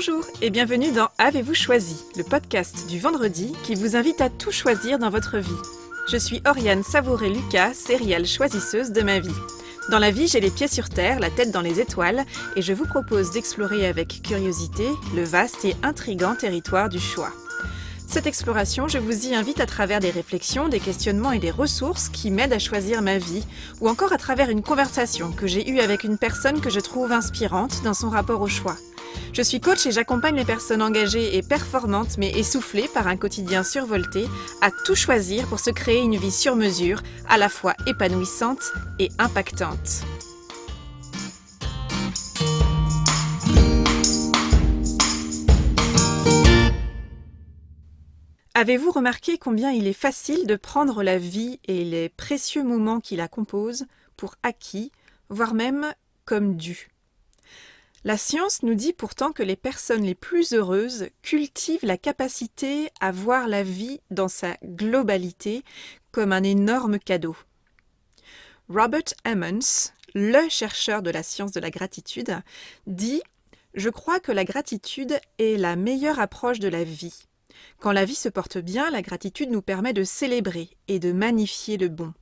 Bonjour et bienvenue dans Avez-vous choisi, le podcast du vendredi qui vous invite à tout choisir dans votre vie. Je suis Oriane Savouré-Lucas, serial choisisseuse de ma vie. Dans la vie, j'ai les pieds sur terre, la tête dans les étoiles et je vous propose d'explorer avec curiosité le vaste et intrigant territoire du choix. Cette exploration, je vous y invite à travers des réflexions, des questionnements et des ressources qui m'aident à choisir ma vie, ou encore à travers une conversation que j'ai eue avec une personne que je trouve inspirante dans son rapport au choix. Je suis coach et j'accompagne les personnes engagées et performantes mais essoufflées par un quotidien survolté à tout choisir pour se créer une vie sur mesure, à la fois épanouissante et impactante. Avez-vous remarqué combien il est facile de prendre la vie et les précieux moments qui la composent pour acquis, voire même comme dû ? La science nous dit pourtant que les personnes les plus heureuses cultivent la capacité à voir la vie dans sa globalité comme un énorme cadeau. Robert Emmons, le chercheur de la science de la gratitude, dit « Je crois que la gratitude est la meilleure approche de la vie. Quand la vie se porte bien, la gratitude nous permet de célébrer et de magnifier le bon.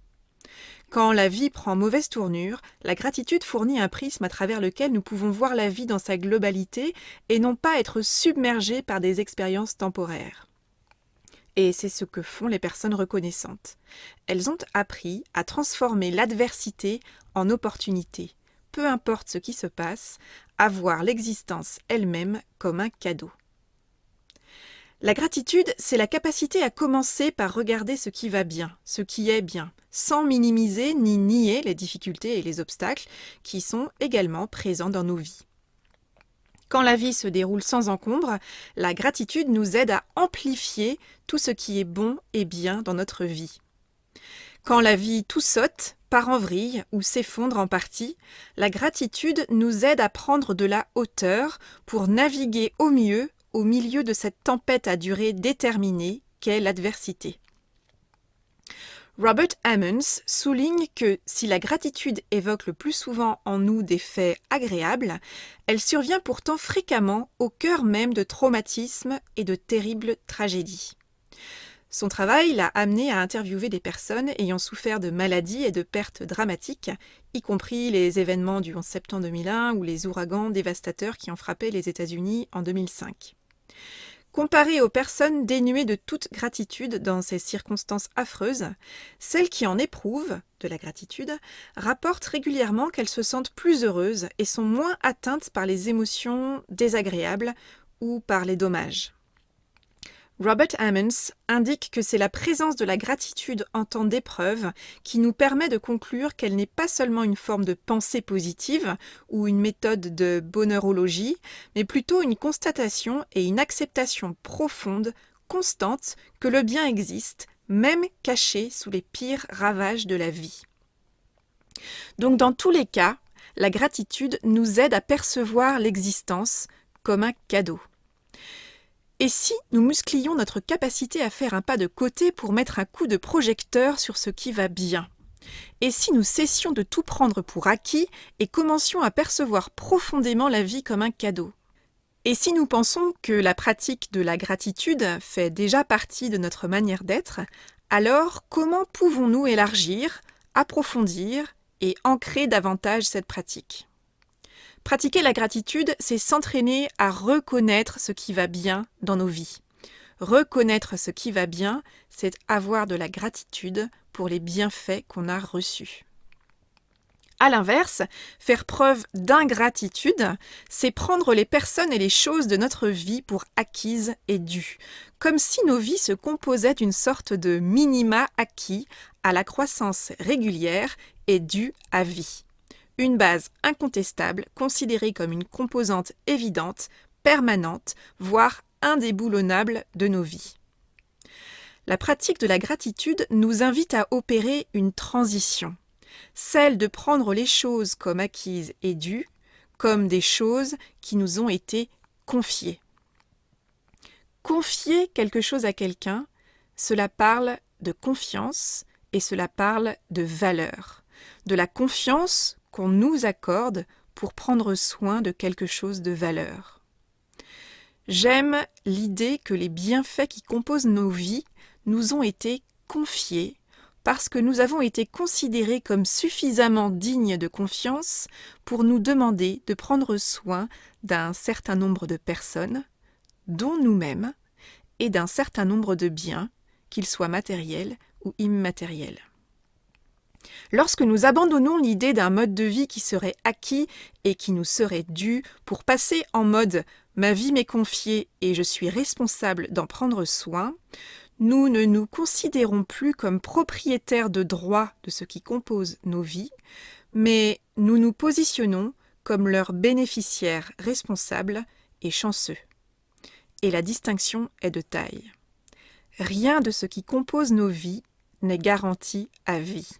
Quand la vie prend mauvaise tournure, la gratitude fournit un prisme à travers lequel nous pouvons voir la vie dans sa globalité et non pas être submergés par des expériences temporaires. » Et c'est ce que font les personnes reconnaissantes. Elles ont appris à transformer l'adversité en opportunité, peu importe ce qui se passe, à voir l'existence elle-même comme un cadeau. La gratitude, c'est la capacité à commencer par regarder ce qui va bien, ce qui est bien, sans minimiser ni nier les difficultés et les obstacles qui sont également présents dans nos vies. Quand la vie se déroule sans encombre, la gratitude nous aide à amplifier tout ce qui est bon et bien dans notre vie. Quand la vie tout saute, part en vrille ou s'effondre en partie, la gratitude nous aide à prendre de la hauteur pour naviguer au mieux au milieu de cette tempête à durée déterminée qu'est l'adversité. Robert Emmons souligne que si la gratitude évoque le plus souvent en nous des faits agréables, elle survient pourtant fréquemment au cœur même de traumatismes et de terribles tragédies. Son travail l'a amené à interviewer des personnes ayant souffert de maladies et de pertes dramatiques, y compris les événements du 11 septembre 2001 ou les ouragans dévastateurs qui ont frappé les États-Unis en 2005. Comparée aux personnes dénuées de toute gratitude dans ces circonstances affreuses, celles qui en éprouvent de la gratitude rapportent régulièrement qu'elles se sentent plus heureuses et sont moins atteintes par les émotions désagréables ou par les dommages. Robert Emmons indique que c'est la présence de la gratitude en temps d'épreuve qui nous permet de conclure qu'elle n'est pas seulement une forme de pensée positive ou une méthode de bonheurologie, mais plutôt une constatation et une acceptation profonde, constante, que le bien existe, même caché sous les pires ravages de la vie. Donc dans tous les cas, la gratitude nous aide à percevoir l'existence comme un cadeau. Et si nous musclions notre capacité à faire un pas de côté pour mettre un coup de projecteur sur ce qui va bien ? Et si nous cessions de tout prendre pour acquis et commencions à percevoir profondément la vie comme un cadeau ? Et si nous pensons que la pratique de la gratitude fait déjà partie de notre manière d'être, alors comment pouvons-nous élargir, approfondir et ancrer davantage cette pratique ? Pratiquer la gratitude, c'est s'entraîner à reconnaître ce qui va bien dans nos vies. Reconnaître ce qui va bien, c'est avoir de la gratitude pour les bienfaits qu'on a reçus. À l'inverse, faire preuve d'ingratitude, c'est prendre les personnes et les choses de notre vie pour acquises et dues, comme si nos vies se composaient d'une sorte de minima acquis à la croissance régulière et due à vie. Une base incontestable, considérée comme une composante évidente, permanente, voire indéboulonnable de nos vies. La pratique de la gratitude nous invite à opérer une transition, celle de prendre les choses comme acquises et dues, comme des choses qui nous ont été confiées. Confier quelque chose à quelqu'un, cela parle de confiance et cela parle de valeur, de la confiance qu'on nous accorde pour prendre soin de quelque chose de valeur. J'aime l'idée que les bienfaits qui composent nos vies nous ont été confiés parce que nous avons été considérés comme suffisamment dignes de confiance pour nous demander de prendre soin d'un certain nombre de personnes, dont nous-mêmes, et d'un certain nombre de biens, qu'ils soient matériels ou immatériels. Lorsque nous abandonnons l'idée d'un mode de vie qui serait acquis et qui nous serait dû pour passer en mode « ma vie m'est confiée et je suis responsable d'en prendre soin », nous ne nous considérons plus comme propriétaires de droit de ce qui compose nos vies, mais nous nous positionnons comme leurs bénéficiaires responsables et chanceux. Et la distinction est de taille. Rien de ce qui compose nos vies n'est garanti à vie.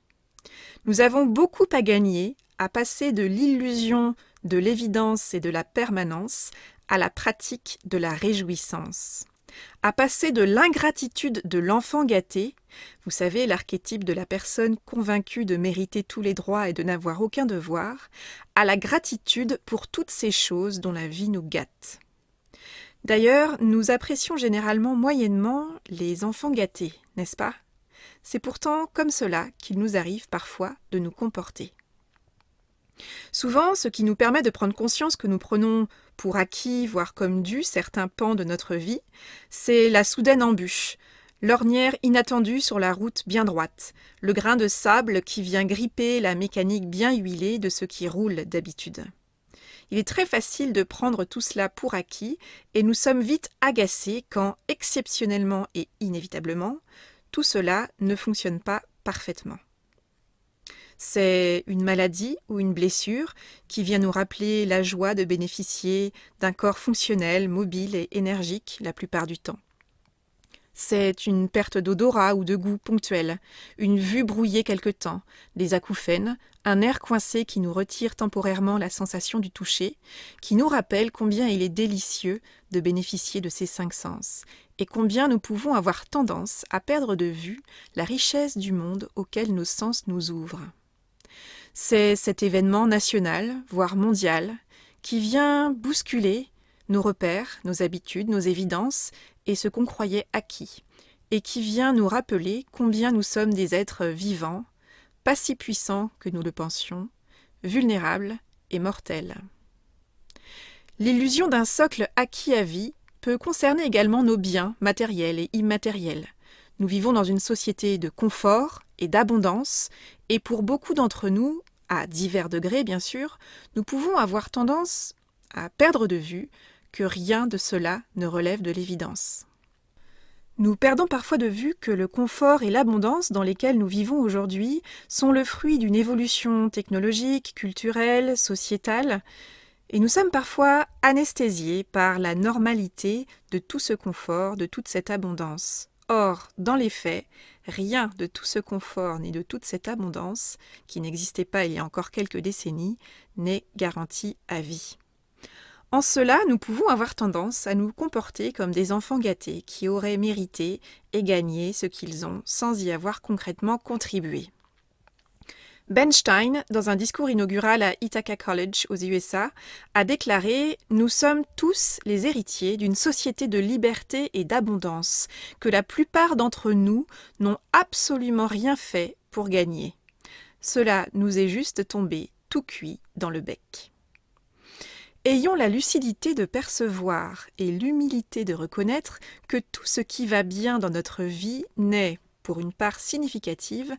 Nous avons beaucoup à gagner à passer de l'illusion de l'évidence et de la permanence à la pratique de la réjouissance, à passer de l'ingratitude de l'enfant gâté, vous savez, l'archétype de la personne convaincue de mériter tous les droits et de n'avoir aucun devoir, à la gratitude pour toutes ces choses dont la vie nous gâte. D'ailleurs, nous apprécions généralement moyennement les enfants gâtés, n'est-ce pas ? C'est pourtant comme cela qu'il nous arrive parfois de nous comporter. Souvent, ce qui nous permet de prendre conscience que nous prenons pour acquis, voire comme dû, certains pans de notre vie, c'est la soudaine embûche, l'ornière inattendue sur la route bien droite, le grain de sable qui vient gripper la mécanique bien huilée de ce qui roule d'habitude. Il est très facile de prendre tout cela pour acquis et nous sommes vite agacés quand, exceptionnellement et inévitablement, tout cela ne fonctionne pas parfaitement. C'est une maladie ou une blessure qui vient nous rappeler la joie de bénéficier d'un corps fonctionnel, mobile et énergique la plupart du temps. C'est une perte d'odorat ou de goût ponctuelle, une vue brouillée quelque temps, des acouphènes, un air coincé qui nous retire temporairement la sensation du toucher, qui nous rappelle combien il est délicieux de bénéficier de ces 5 sens, et combien nous pouvons avoir tendance à perdre de vue la richesse du monde auquel nos sens nous ouvrent. C'est cet événement national, voire mondial, qui vient bousculer nos repères, nos habitudes, nos évidences et ce qu'on croyait acquis, et qui vient nous rappeler combien nous sommes des êtres vivants, pas si puissants que nous le pensions, vulnérables et mortels. L'illusion d'un socle acquis à vie peut concerner également nos biens matériels et immatériels. Nous vivons dans une société de confort et d'abondance, et pour beaucoup d'entre nous, à divers degrés bien sûr, nous pouvons avoir tendance à perdre de vue que rien de cela ne relève de l'évidence. Nous perdons parfois de vue que le confort et l'abondance dans lesquels nous vivons aujourd'hui sont le fruit d'une évolution technologique, culturelle, sociétale, et nous sommes parfois anesthésiés par la normalité de tout ce confort, de toute cette abondance. Or, dans les faits, rien de tout ce confort ni de toute cette abondance, qui n'existait pas il y a encore quelques décennies, n'est garanti à vie. En cela, nous pouvons avoir tendance à nous comporter comme des enfants gâtés qui auraient mérité et gagné ce qu'ils ont sans y avoir concrètement contribué. Ben Stein, dans un discours inaugural à Ithaca College aux USA, a déclaré « Nous sommes tous les héritiers d'une société de liberté et d'abondance que la plupart d'entre nous n'ont absolument rien fait pour gagner. Cela nous est juste tombé tout cuit dans le bec. » Ayons la lucidité de percevoir et l'humilité de reconnaître que tout ce qui va bien dans notre vie n'est, pour une part significative,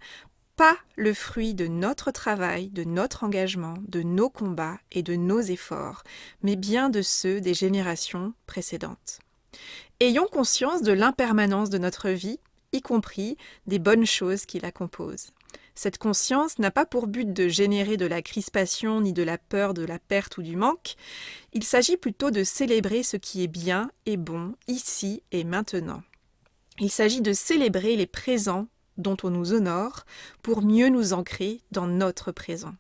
pas le fruit de notre travail, de notre engagement, de nos combats et de nos efforts, mais bien de ceux des générations précédentes. Ayons conscience de l'impermanence de notre vie, y compris des bonnes choses qui la composent. Cette conscience n'a pas pour but de générer de la crispation ni de la peur de la perte ou du manque. Il s'agit plutôt de célébrer ce qui est bien et bon, ici et maintenant. Il s'agit de célébrer les présents dont on nous honore pour mieux nous ancrer dans notre présent.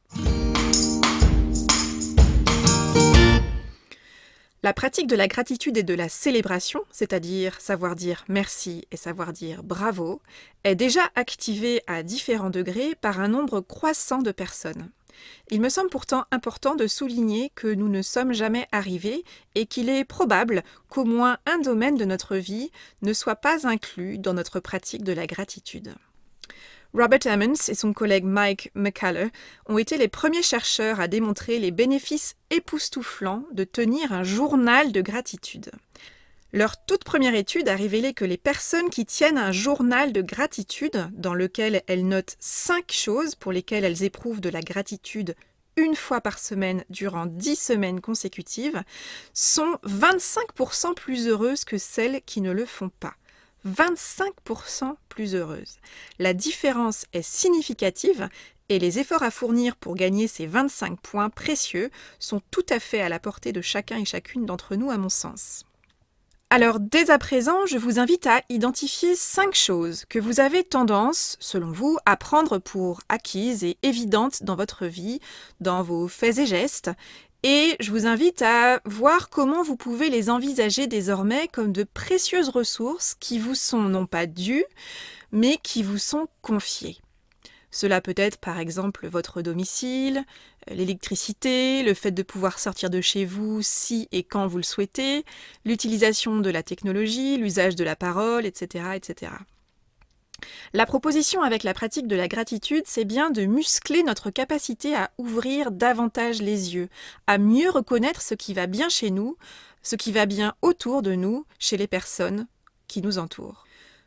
La pratique de la gratitude et de la célébration, c'est-à-dire savoir dire merci et savoir dire bravo, est déjà activée à différents degrés par un nombre croissant de personnes. Il me semble pourtant important de souligner que nous ne sommes jamais arrivés et qu'il est probable qu'au moins un domaine de notre vie ne soit pas inclus dans notre pratique de la gratitude. Robert Emmons et son collègue Mike McCullough ont été les premiers chercheurs à démontrer les bénéfices époustouflants de tenir un journal de gratitude. Leur toute première étude a révélé que les personnes qui tiennent un journal de gratitude, dans lequel elles notent 5 choses pour lesquelles elles éprouvent de la gratitude une fois par semaine durant 10 semaines consécutives, sont 25% plus heureuses que celles qui ne le font pas. 25% plus heureuses. La différence est significative et les efforts à fournir pour gagner ces 25 points précieux sont tout à fait à la portée de chacun et chacune d'entre nous à mon sens. Alors, dès à présent, je vous invite à identifier 5 choses que vous avez tendance, selon vous, à prendre pour acquises et évidentes dans votre vie, dans vos faits et gestes, et je vous invite à voir comment vous pouvez les envisager désormais comme de précieuses ressources qui vous sont non pas dues, mais qui vous sont confiées. Cela peut être par exemple votre domicile, l'électricité, le fait de pouvoir sortir de chez vous si et quand vous le souhaitez, l'utilisation de la technologie, l'usage de la parole, etc., etc. La proposition avec la pratique de la gratitude, c'est bien de muscler notre capacité à ouvrir davantage les yeux, à mieux reconnaître ce qui va bien chez nous, ce qui va bien autour de nous, chez les personnes qui nous entourent.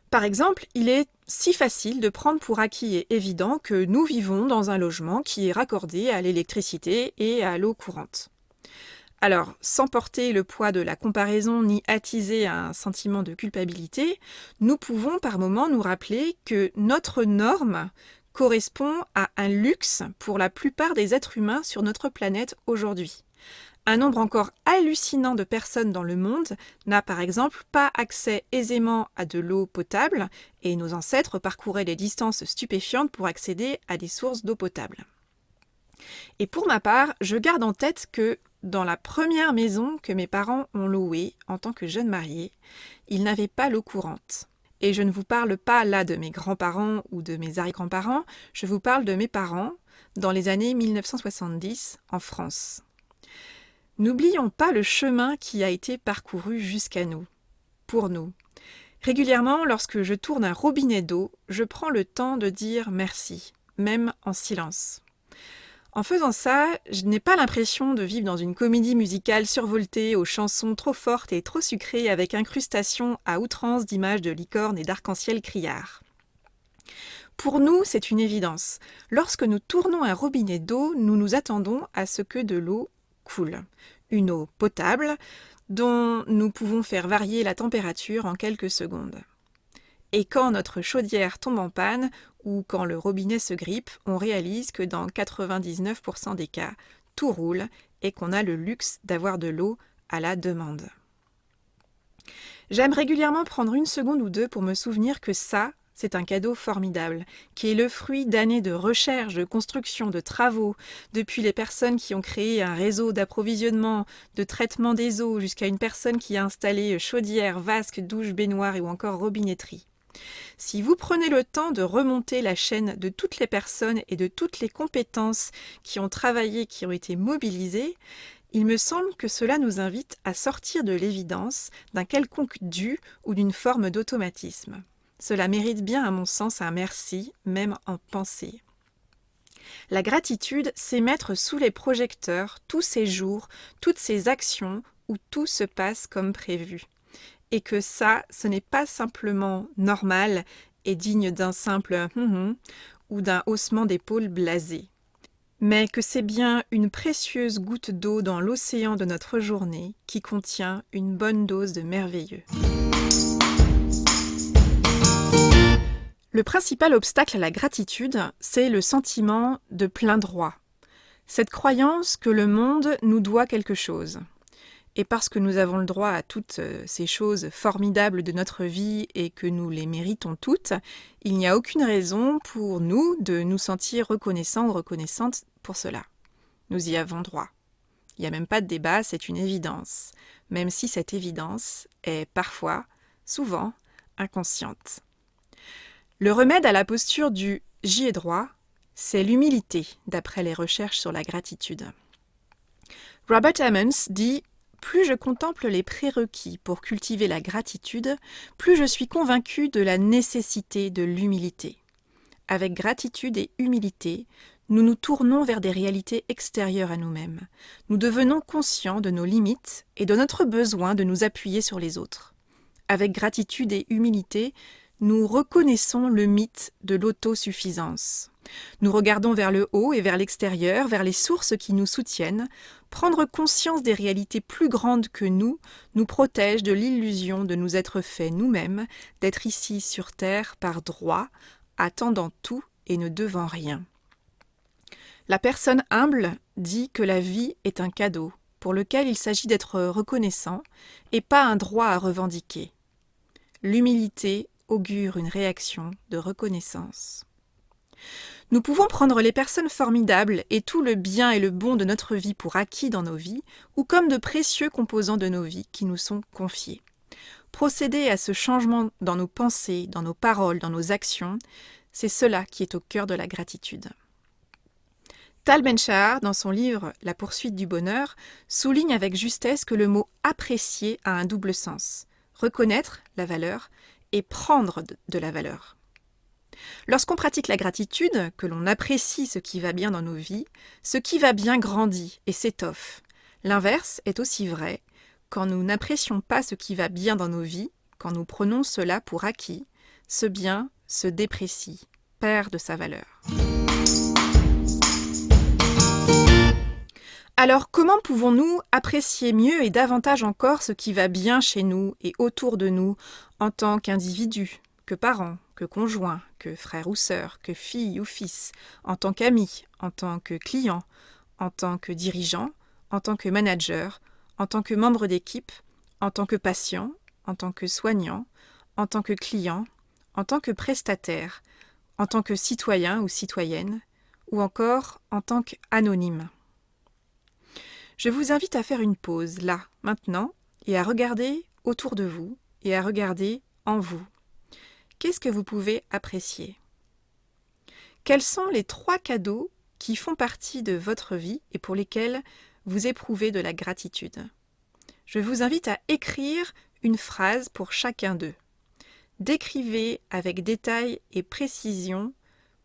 Par exemple, il est si facile de prendre pour acquis et évident que nous vivons dans un logement qui est raccordé à l'électricité et à l'eau courante. Alors, sans porter le poids de la comparaison ni attiser un sentiment de culpabilité, nous pouvons par moments nous rappeler que notre norme correspond à un luxe pour la plupart des êtres humains sur notre planète aujourd'hui. Un nombre encore hallucinant de personnes dans le monde n'a par exemple pas accès aisément à de l'eau potable et nos ancêtres parcouraient des distances stupéfiantes pour accéder à des sources d'eau potable. Et pour ma part, je garde en tête que dans la première maison que mes parents ont louée en tant que jeunes mariés, ils n'avaient pas l'eau courante. Et je ne vous parle pas là de mes grands-parents ou de mes arrière-grands-parents, je vous parle de mes parents dans les années 1970 en France. N'oublions pas le chemin qui a été parcouru jusqu'à nous, pour nous. Régulièrement, lorsque je tourne un robinet d'eau, je prends le temps de dire merci, même en silence. En faisant ça, je n'ai pas l'impression de vivre dans une comédie musicale survoltée aux chansons trop fortes et trop sucrées avec incrustation à outrance d'images de licornes et d'arc-en-ciel criards. Pour nous, c'est une évidence. Lorsque nous tournons un robinet d'eau, nous nous attendons à ce que de l'eau coule. Une eau potable dont nous pouvons faire varier la température en quelques secondes. Et quand notre chaudière tombe en panne ou quand le robinet se grippe, on réalise que dans 99% des cas, tout roule et qu'on a le luxe d'avoir de l'eau à la demande. J'aime régulièrement prendre une seconde ou deux pour me souvenir que ça, c'est un cadeau formidable, qui est le fruit d'années de recherche, de construction, de travaux, depuis les personnes qui ont créé un réseau d'approvisionnement, de traitement des eaux, jusqu'à une personne qui a installé chaudière, vasque, douche, baignoire ou encore robinetterie. Si vous prenez le temps de remonter la chaîne de toutes les personnes et de toutes les compétences qui ont travaillé, qui ont été mobilisées, il me semble que cela nous invite à sortir de l'évidence d'un quelconque dû ou d'une forme d'automatisme. Cela mérite bien, à mon sens, un merci, même en pensée. La gratitude, c'est mettre sous les projecteurs tous ces jours, toutes ces actions où tout se passe comme prévu. Et que ça, ce n'est pas simplement normal et digne d'un simple ou d'un haussement d'épaules blasé, mais que c'est bien une précieuse goutte d'eau dans l'océan de notre journée qui contient une bonne dose de merveilleux. Le principal obstacle à la gratitude, c'est le sentiment de plein droit. Cette croyance que le monde nous doit quelque chose. Et parce que nous avons le droit à toutes ces choses formidables de notre vie et que nous les méritons toutes, il n'y a aucune raison pour nous de nous sentir reconnaissants ou reconnaissantes pour cela. Nous y avons droit. Il n'y a même pas de débat, c'est une évidence, même si cette évidence est parfois, souvent, inconsciente. Le remède à la posture du « j'y ai droit » C'est l'humilité, d'après les recherches sur la gratitude. Robert Emmons dit « Plus je contemple les prérequis pour cultiver la gratitude, plus je suis convaincu de la nécessité de l'humilité. Avec gratitude et humilité, nous nous tournons vers des réalités extérieures à nous-mêmes. Nous devenons conscients de nos limites et de notre besoin de nous appuyer sur les autres. Avec gratitude et humilité, nous reconnaissons le mythe de l'autosuffisance. Nous regardons vers le haut et vers l'extérieur, vers les sources qui nous soutiennent. Prendre conscience des réalités plus grandes que nous protège de l'illusion de nous être fait nous-mêmes, d'être ici sur terre par droit, attendant tout et ne devant rien. La personne humble dit que la vie est un cadeau pour lequel il s'agit d'être reconnaissant et pas un droit à revendiquer. L'humilité augure une réaction de reconnaissance. Nous pouvons prendre les personnes formidables et tout le bien et le bon de notre vie pour acquis dans nos vies ou comme de précieux composants de nos vies qui nous sont confiés. Procéder à ce changement dans nos pensées, dans nos paroles, dans nos actions, c'est cela qui est au cœur de la gratitude. Tal Ben-Shahar, dans son livre « La poursuite du bonheur », souligne avec justesse que le mot « apprécier » a un double sens. Reconnaître la valeur et prendre de la valeur. Lorsqu'on pratique la gratitude, que l'on apprécie ce qui va bien dans nos vies, ce qui va bien grandit et s'étoffe. L'inverse est aussi vrai. Quand nous n'apprécions pas ce qui va bien dans nos vies, quand nous prenons cela pour acquis, ce bien se déprécie, perd de sa valeur. Alors, comment pouvons-nous apprécier mieux et davantage encore ce qui va bien chez nous et autour de nous en tant qu'individus, que parents, que conjoints, que frères ou sœurs, que filles ou fils, en tant qu'amis, en tant que clients, en tant que dirigeants, en tant que manager, en tant que membre d'équipe, en tant que patient, en tant que soignant, en tant que client, en tant que prestataire, en tant que citoyen ou citoyenne, ou encore en tant qu'anonyme. Je vous invite à faire une pause, là, maintenant, et à regarder autour de vous, et à regarder en vous. Qu'est-ce que vous pouvez apprécier ? Quels sont les 3 cadeaux qui font partie de votre vie et pour lesquels vous éprouvez de la gratitude ? Je vous invite à écrire une phrase pour chacun d'eux. Décrivez avec détail et précision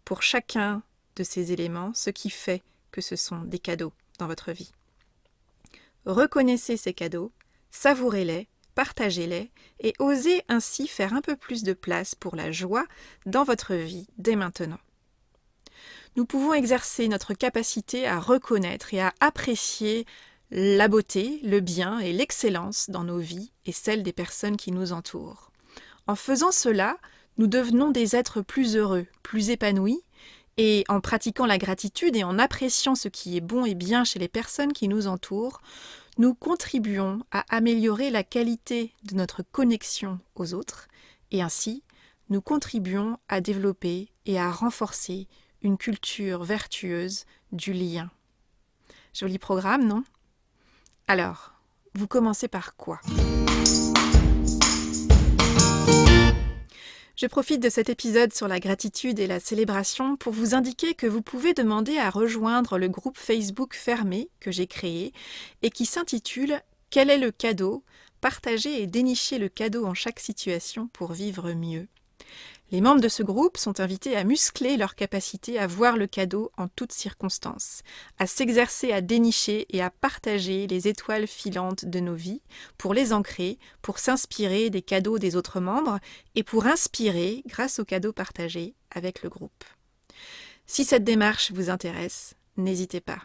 pour chacun de ces éléments ce qui fait que ce sont des cadeaux dans votre vie. Reconnaissez ces cadeaux, savourez-les, partagez-les et osez ainsi faire un peu plus de place pour la joie dans votre vie dès maintenant. Nous pouvons exercer notre capacité à reconnaître et à apprécier la beauté, le bien et l'excellence dans nos vies et celles des personnes qui nous entourent. En faisant cela, nous devenons des êtres plus heureux, plus épanouis, et en pratiquant la gratitude et en appréciant ce qui est bon et bien chez les personnes qui nous entourent, nous contribuons à améliorer la qualité de notre connexion aux autres et ainsi, nous contribuons à développer et à renforcer une culture vertueuse du lien. Joli programme, non ? Alors, vous commencez par quoi ? Je profite de cet épisode sur la gratitude et la célébration pour vous indiquer que vous pouvez demander à rejoindre le groupe Facebook fermé que j'ai créé et qui s'intitule « Quel est le cadeau ? Partager et dénicher le cadeau en chaque situation pour vivre mieux ». Les membres de ce groupe sont invités à muscler leur capacité à voir le cadeau en toutes circonstances, à s'exercer à dénicher et à partager les étoiles filantes de nos vies, pour les ancrer, pour s'inspirer des cadeaux des autres membres et pour inspirer grâce aux cadeaux partagés avec le groupe. Si cette démarche vous intéresse, n'hésitez pas.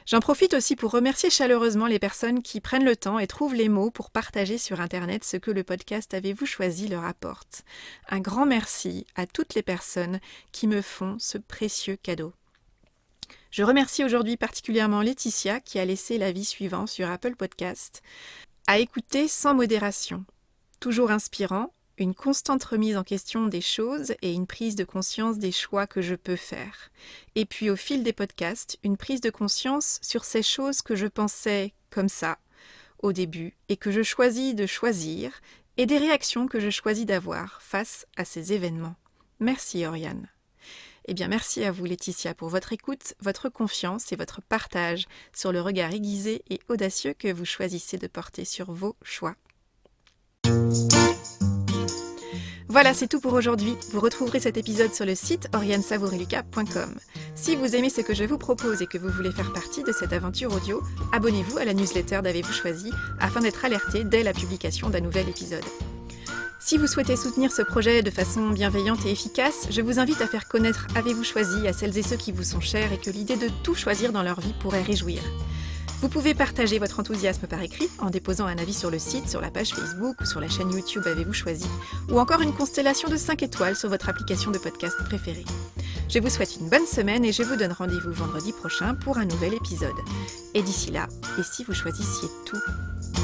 J'en profite aussi pour remercier chaleureusement les personnes qui prennent le temps et trouvent les mots pour partager sur Internet ce que le podcast Avez-vous choisi leur apporte. Un grand merci à toutes les personnes qui me font ce précieux cadeau. Je remercie aujourd'hui particulièrement Laetitia qui a laissé l'avis suivant sur Apple Podcast. À écouter sans modération. Toujours inspirant, une constante remise en question des choses et une prise de conscience des choix que je peux faire. Et puis au fil des podcasts, une prise de conscience sur ces choses que je pensais comme ça au début et que je choisis de choisir et des réactions que je choisis d'avoir face à ces événements. Merci Oriane. Eh bien, merci à vous Laetitia pour votre écoute, votre confiance et votre partage sur le regard aiguisé et audacieux que vous choisissez de porter sur vos choix. Voilà, c'est tout pour aujourd'hui. Vous retrouverez cet épisode sur le site oriansavoureluca.com. Si vous aimez ce que je vous propose et que vous voulez faire partie de cette aventure audio, abonnez-vous à la newsletter d'Avez-vous choisi afin d'être alerté dès la publication d'un nouvel épisode. Si vous souhaitez soutenir ce projet de façon bienveillante et efficace, je vous invite à faire connaître Avez-vous choisi à celles et ceux qui vous sont chers et que l'idée de tout choisir dans leur vie pourrait réjouir. Vous pouvez partager votre enthousiasme par écrit en déposant un avis sur le site, sur la page Facebook ou sur la chaîne YouTube Avez-vous choisi, ou encore une constellation de 5 étoiles sur votre application de podcast préférée. Je vous souhaite une bonne semaine et je vous donne rendez-vous vendredi prochain pour un nouvel épisode. Et d'ici là, et si vous choisissiez tout ?